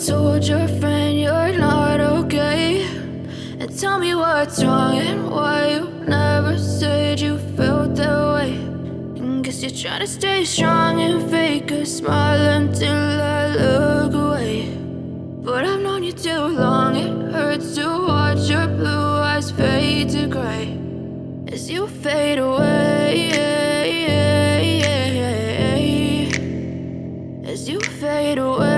told your friend you're not okay, and tell me what's wrong and why you never said you felt that way. And guess you're trying to stay strong and fake a smile until I look away. But I've known you too long, it hurts to watch your blue eyes fade to gray as you fade away, as you fade away.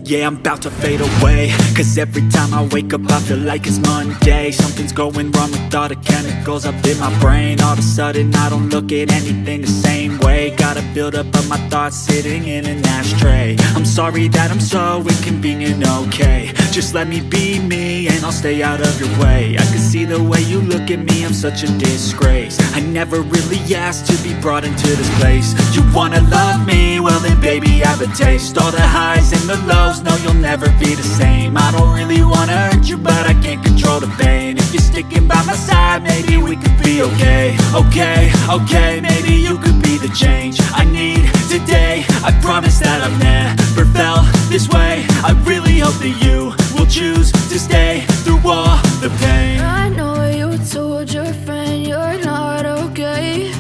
Yeah, I'm about to fade away, cause every time I wake up I feel like it's Monday. Something's going wrong with all the chemicals up in my brain. All of a sudden I don't look at anything the same way. Got a buildup of my thoughts sitting in an ashtray. I'm sorry that I'm so inconvenient, okay. Just let me be me and I'll stay out of your way. I can see the way you look at me, I'm such a disgrace. I never really asked to be brought into this place. You wanna love me? Well then baby I have a taste. All the highs and the lows, no you'll never be the same. I don't really wanna hurt you but I can't control the pain. If you're sticking by my side maybe we could be okay. Okay, maybe you could be the change I need today. I promise that I've never felt this way. I really hope that you will choose to stay through all the pain. I know you told your friend you're not okay,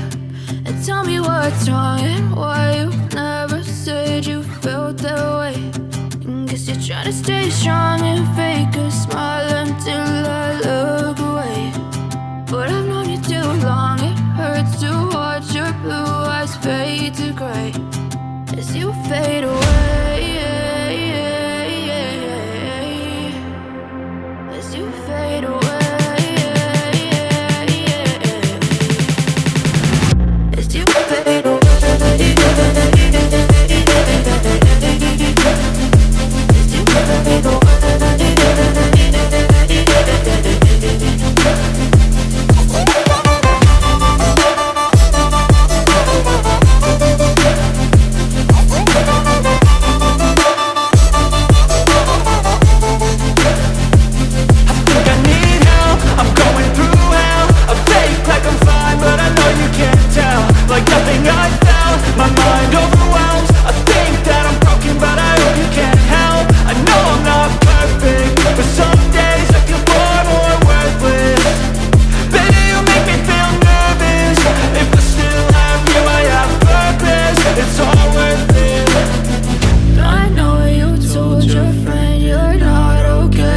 and tell me what's wrong and why you never said you felt that way. And guess you're trying to stay strong and fake a smile until I look